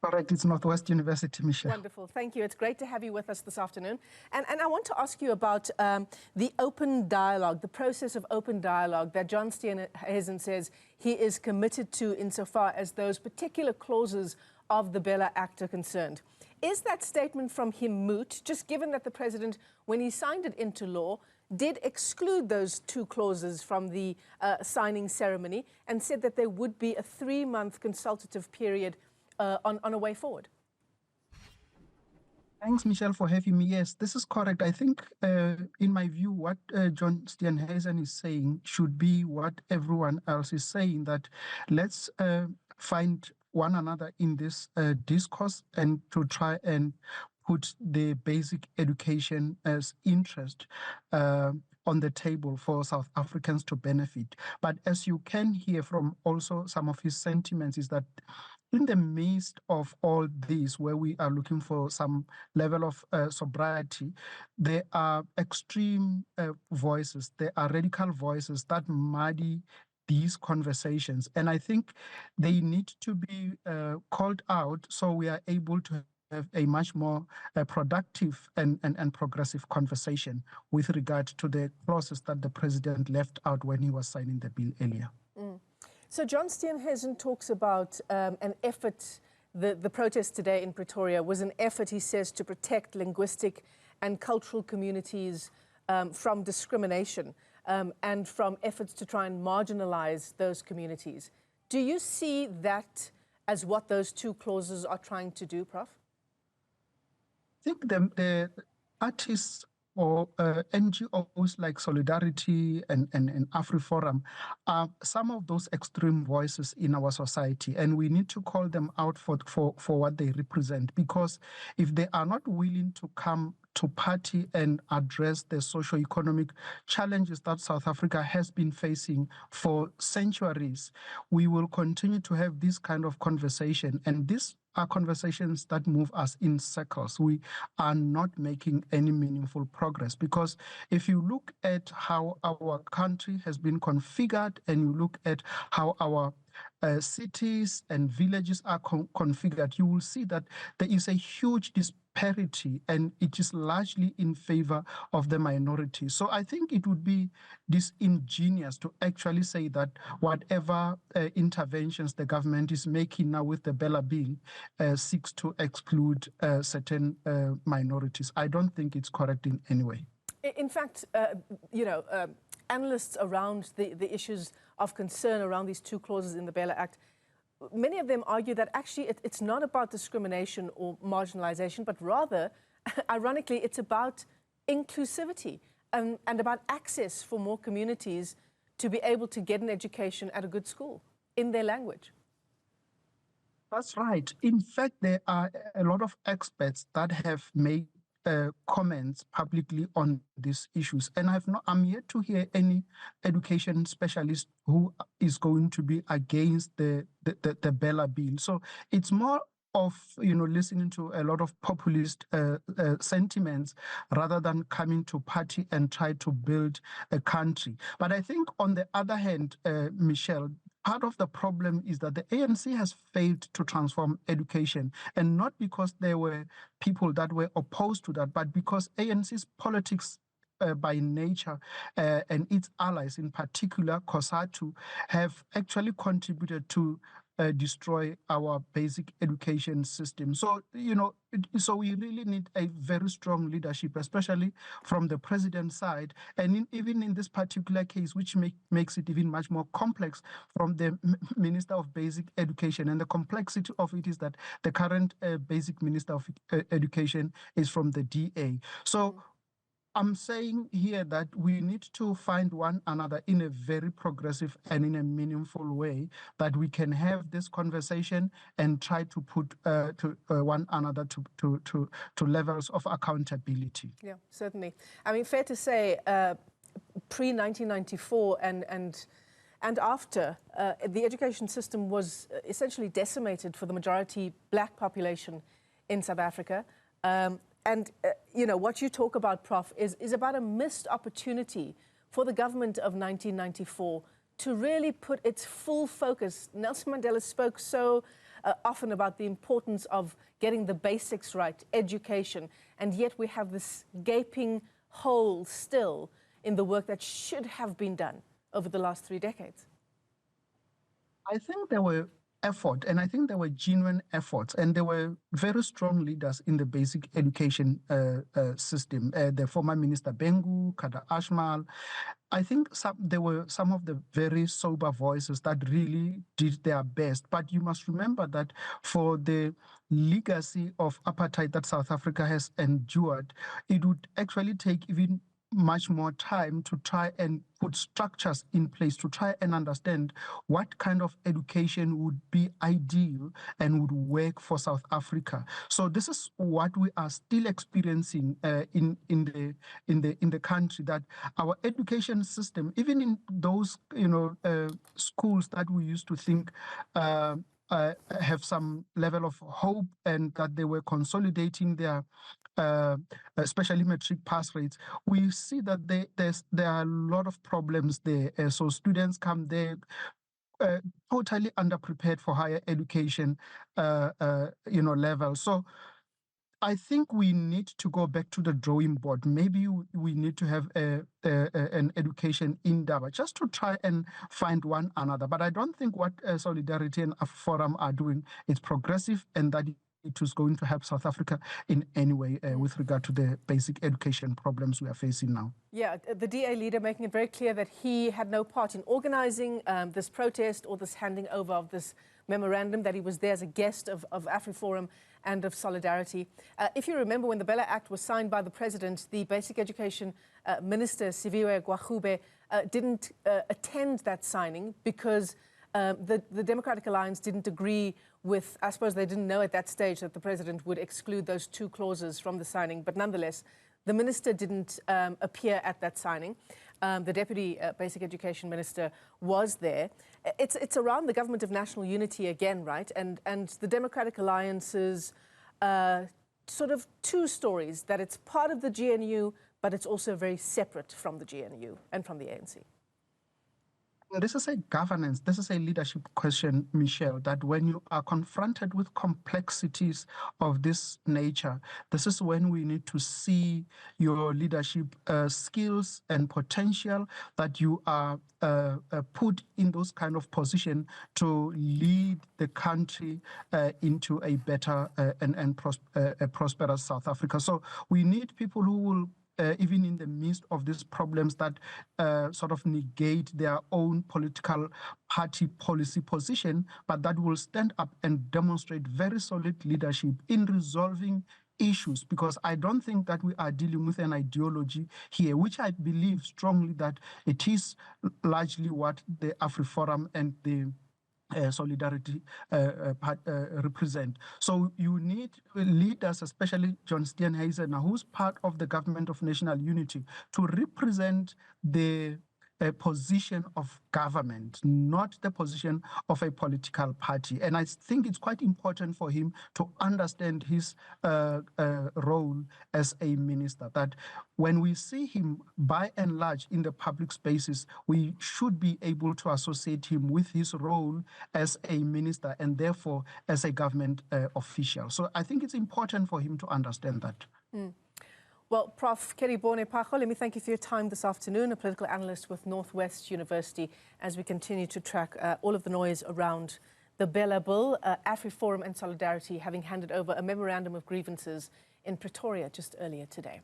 Correct. It's Northwest University, Michelle. Wonderful. Thank you. It's great to have you with us this afternoon. And I want to ask you about the open dialogue, the process of open dialogue that John Steenhuisen says he is committed to insofar as those particular clauses of the BELA Act are concerned. Is that statement from him moot, just given that the President, when he signed it into law, did exclude those two clauses from the signing ceremony and said that there would be a 3-month consultative period on a way forward? Thanks, Michelle, for having me. Yes, this is correct. I think, in my view, what John Steenhuisen is saying should be what everyone else is saying, that let's find one another in this discourse and to try and put the basic education as interest on the table for South Africans to benefit. But as you can hear from also some of his sentiments is that in the midst of all this, where we are looking for some level of sobriety, there are extreme voices, there are radical voices that muddy these conversations. And I think they need to be called out so we are able to have a much more productive and progressive conversation with regard to the clauses that the President left out when he was signing the bill earlier. So John Steenhuisen talks about an effort, the protest today in Pretoria was an effort, he says, to protect linguistic and cultural communities from discrimination and from efforts to try and marginalize those communities. Do you see that as what those two clauses are trying to do, Prof? I think the artists or NGOs like Solidarity and AfriForum are some of those extreme voices in our society, and we need to call them out for what they represent, because if they are not willing to come to party and address the socio-economic challenges that South Africa has been facing for centuries, we will continue to have this kind of conversation, and these are conversations that move us in circles. We are not making any meaningful progress, because if you look at how our country has been configured and you look at how our cities and villages are configured, you will see that there is a huge disparity, and it is largely in favor of the minority. So I think it would be disingenuous to actually say that whatever interventions the government is making now with the BELA bill seeks to exclude certain minorities. I don't think it's correct in any way. In fact, analysts around the issues of concern around these two clauses in the BELA Act, many of them argue that actually it's not about discrimination or marginalization, but rather, ironically, it's about inclusivity and about access for more communities to be able to get an education at a good school in their language. That's right. In fact, there are a lot of experts that have made comments publicly on these issues, and I'm yet to hear any education specialist who is going to be against the BELA bill. So it's more of listening to a lot of populist sentiments rather than coming to party and try to build a country. But I think on the other hand, Michelle, part of the problem is that the ANC has failed to transform education, and not because there were people that were opposed to that, but because ANC's politics by nature and its allies, in particular COSATU, have actually contributed to destroy our basic education system. So, so we really need a very strong leadership, especially from the president's side. And even in this particular case, which makes it even much more complex, from the Minister of Basic Education. And the complexity of it is that the current Basic Minister of Education is from the DA. So I'm saying here that we need to find one another in a very progressive and in a meaningful way, that we can have this conversation and try to put one another to levels of accountability. Yeah, certainly. I mean, fair to say, pre-1994 and after, the education system was essentially decimated for the majority black population in South Africa. And, what you talk about, Prof, is about a missed opportunity for the government of 1994 to really put its full focus. Nelson Mandela spoke so often about the importance of getting the basics right, education, and yet we have this gaping hole still in the work that should have been done over the last 3 decades? I think there were effort, and I think there were genuine efforts, and there were very strong leaders in the basic education system. The former Minister Bengu, Kada Ashmal. I think there were some of the very sober voices that really did their best. But you must remember that for the legacy of apartheid that South Africa has endured, it would actually take even much more time to try and put structures in place to try and understand what kind of education would be ideal and would work for South Africa. So this is what we are still experiencing in the country, that our education system, even in those schools that we used to think have some level of hope and that they were consolidating their especially matric pass rates, we see that there are a lot of problems there. So students come there totally underprepared for higher education level. So I think we need to go back to the drawing board. Maybe we need to have an education endeavor just to try and find one another. But I don't think what Solidarity and Forum are doing is progressive, and that it is going to help South Africa in any way with regard to the basic education problems we are facing now. Yeah, the DA leader making it very clear that he had no part in organizing this protest or this handing over of this memorandum, that he was there as a guest of AfriForum and of Solidarity. If you remember, when the BELA Act was signed by the President, the Basic Education Minister, Siviwe Gwachube, didn't attend that signing because the Democratic Alliance didn't agree with, I suppose they didn't know at that stage that the President would exclude those 2 clauses from the signing, but nonetheless, the minister didn't appear at that signing. The Deputy Basic Education Minister was there. It's around the Government of National Unity again, right? And the Democratic Alliance's sort of 2 stories, that it's part of the GNU, but it's also very separate from the GNU and from the ANC. This is a governance, this is a leadership question, Michelle, that when you are confronted with complexities of this nature, this is when we need to see your leadership skills and potential, that you are put in those kind of position to lead the country into a better and prosperous South Africa. So we need people who will even in the midst of these problems that sort of negate their own political party policy position, but that will stand up and demonstrate very solid leadership in resolving issues, because I don't think that we are dealing with an ideology here, which I believe strongly that it is largely what the AfriForum and the Solidarity represent. So you need leaders, especially John Steenhuisen, who's part of the Government of National Unity, to represent the position of government, not the position of a political party. And I think it's quite important for him to understand his role as a minister, that when we see him by and large in the public spaces, we should be able to associate him with his role as a minister and therefore as a government official. So I think it's important for him to understand that. Well, Prof. Kedibone Phago, let me thank you for your time this afternoon, a political analyst with Northwest University, as we continue to track all of the noise around the BELA bill, AfriForum and Solidarity having handed over a memorandum of grievances in Pretoria just earlier today.